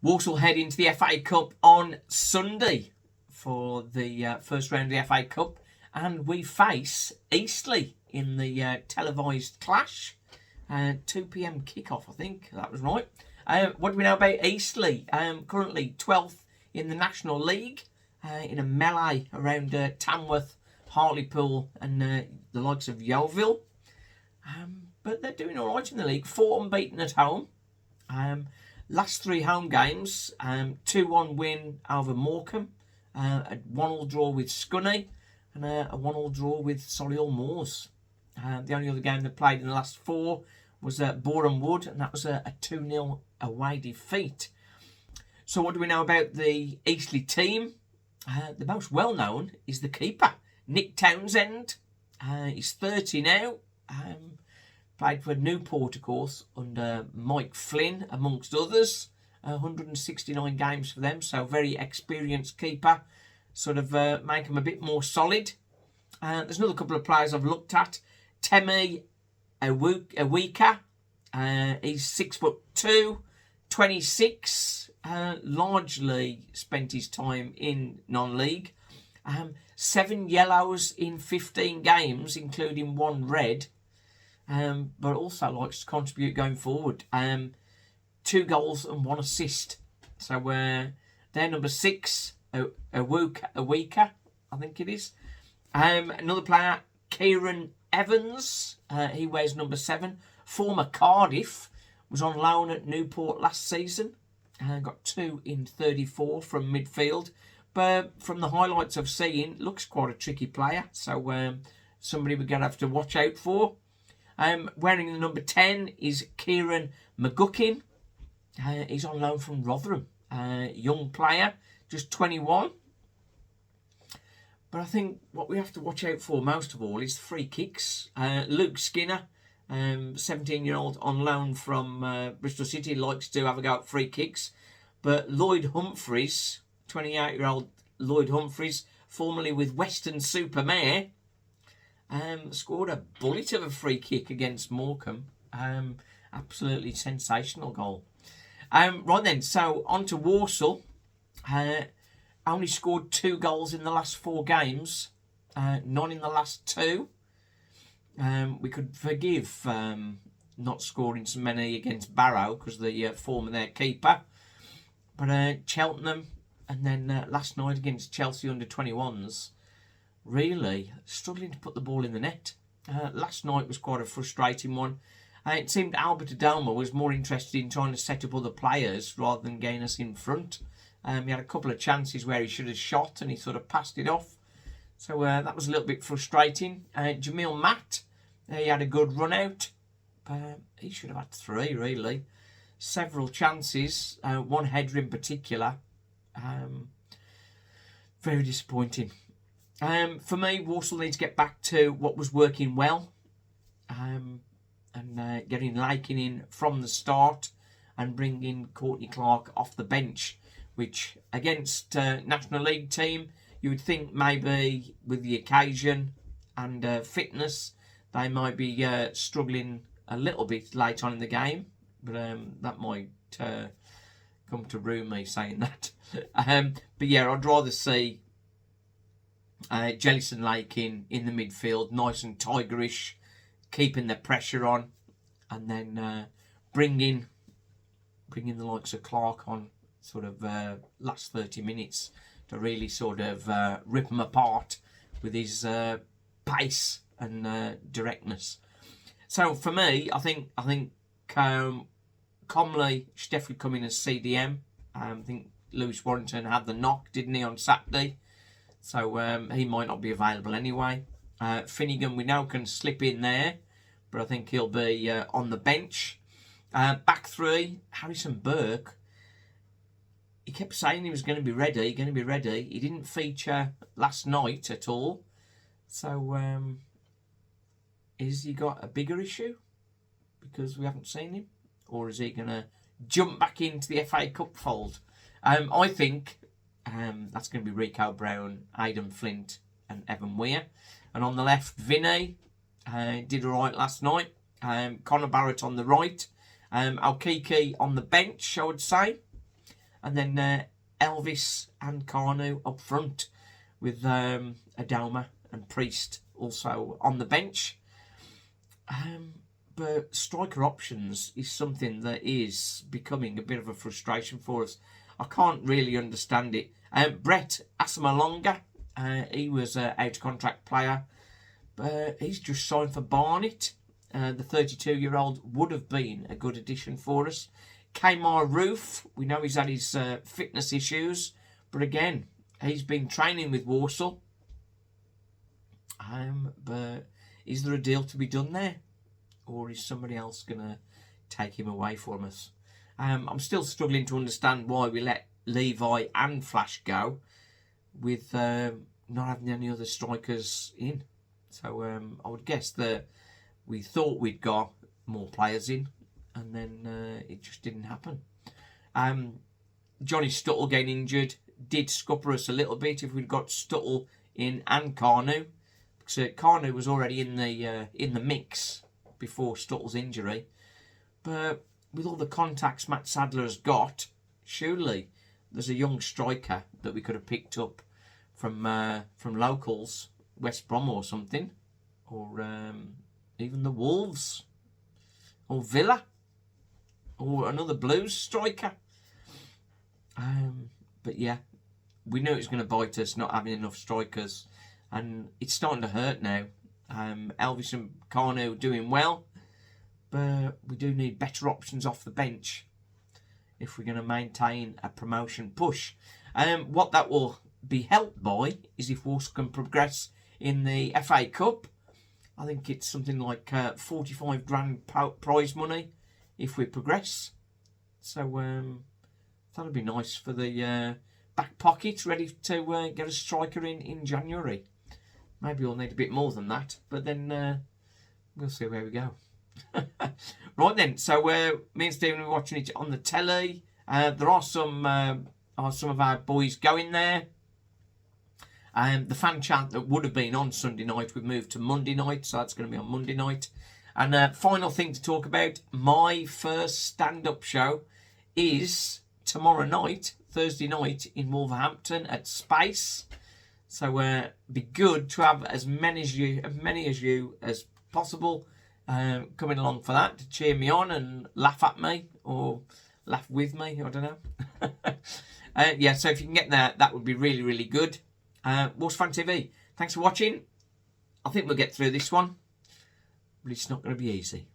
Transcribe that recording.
Walsall head into the F.A.Cup on Sunday for the first round of the F.A.Cup, and we face Eastleigh in the televised clash. 2 p.m. kickoff, I think that was right. What do we know about Eastleigh? Currently 12th in the National League, in a melee around Tamworth, Hartlepool, and the likes of Yeovil. But they're doing all right in the league. 4 unbeaten at home. Last 3 home games, 2-1 win over Morecambe, a 1-1 draw with Scunny, and a 1-1 draw with Solihull Moors. The only other game they played in the last 4 was Boreham Wood, and that was a 2-0 away defeat. So what do we know about the Eastleigh team? The most well-known is the keeper, Nick Townsend. He's 30 now. Played for Newport, of course, under Mike Flynn, amongst others. 169 games for them, so very experienced keeper. Sort of make him a bit more solid. There's another couple of players I've looked at. Temi Awika. He's 6'2", 26. Largely spent his time in non-league. 7 yellows in 15 games, including 1 red. But also likes to contribute going forward. 2 goals and 1 assist. So they're number 6, Awika, I think it is. Another player, Kieran Evans. He wears number 7. Former Cardiff, was on loan at Newport last season. Got 2 in 34 from midfield. But from the highlights I've seen, looks quite a tricky player. So somebody we're going to have to watch out for. Wearing the number 10 is Kieran McGuckin. He's on loan from Rotherham. Young player, just 21. But I think what we have to watch out for most of all is the free kicks. Luke Skinner, 17-year-old on loan from Bristol City, likes to have a go at free kicks. But Lloyd Humphries, 28-year-old Lloyd Humphries, formerly with Western-super-Mare, scored a bullet of a free kick against Morecambe. Absolutely sensational goal. Right then, so on to Walsall. Only scored 2 goals in the last 4 games. None in the last 2. We could forgive not scoring so many against Barrow because the former their keeper. But Cheltenham, and then last night against Chelsea under-21s, really struggling to put the ball in the net. Last night was quite a frustrating one. It seemed Albert Adoma was more interested in trying to set up other players rather than gain us in front. He had a couple of chances where he should have shot and he sort of passed it off. So that was a little bit frustrating. Jamil Matt, he had a good run out. He should have had 3 really. Several chances, 1 header in particular. Very disappointing. For me, Walsall needs to get back to what was working well, and getting Lakin in from the start and bringing Courtney Clark off the bench, which against National League team, you would think maybe with the occasion and fitness, they might be struggling a little bit late on in the game, but that might come to ruin me saying that. But yeah, I'd rather see Jellison Lakin in the midfield, nice and tigerish, keeping the pressure on, and then bringing the likes of Clark on sort of last 30 minutes to really sort of rip them apart with his pace and directness. So for me, I think Comley should definitely come in as CDM. I think Lewis Warrington had the knock, didn't he, on Saturday? So he might not be available anyway. Finnegan we know can slip in there, but I think he'll be on the bench. Back 3, Harrison Burke. He kept saying he was going to be ready. He didn't feature last night at all. So has he got a bigger issue because we haven't seen him? Or is he going to jump back into the FA-Cup fold? I think that's going to be Rico Brown, Aidan Flint and Evan Weir. And on the left, Vinny did all right last night. Connor Barrett on the right. Alkiki on the bench, I would say. and then Elvis and Carnu up front with Adoma and Priest also on the bench. But striker options is something that is becoming a bit of a frustration for us. I can't really understand it. Brett Asamalonga, he was an out-contract player, but he's just signed for Barnet. The 32-year-old would have been a good addition for us. Kmar Roof, we know he's had his fitness issues, but again, he's been training with Walsall. But is there a deal to be done there? Or is somebody else going to take him away from us? I'm still struggling to understand why we let Levi and Flash go with not having any other strikers in. So I would guess that we thought we'd got more players in, and then it just didn't happen. Johnny Stuttle getting injured did scupper us a little bit if we'd got Stuttle in and Carnu, because Carnu was already in the mix before Stuttle's injury. But with all the contacts Matt Sadler has got, surely there's a young striker that we could have picked up from locals, West Brom or something, or even the Wolves, or Villa, or another Blues striker. But yeah, we knew it was going to bite us not having enough strikers, and it's starting to hurt now. Elvis and Carnu doing well, but we do need better options off the bench if we're going to maintain a promotion push. What that will be helped by is if Walsall can progress in the F.A.Cup. I think it's something like 45 grand prize money if we progress. So that'll be nice for the back pocket, ready to get a striker in January. Maybe we'll need a bit more than that, but then we'll see where we go. Right then, so me and Stephen are watching it on the telly. There are some of our boys going there. The fan chant that would have been on Sunday night, we've moved to Monday night, so that's going to be on Monday night. And final thing to talk about, my first stand-up show is tomorrow night, Thursday night, in Wolverhampton at Space. So be good to have as many as you as possible coming along for that, to cheer me on and laugh at me or laugh with me. I don't know. Yeah, so if you can get there, that would be really, really good. Walsall Fan TV, thanks for watching. I think we'll get through this one, but it's not going to be easy.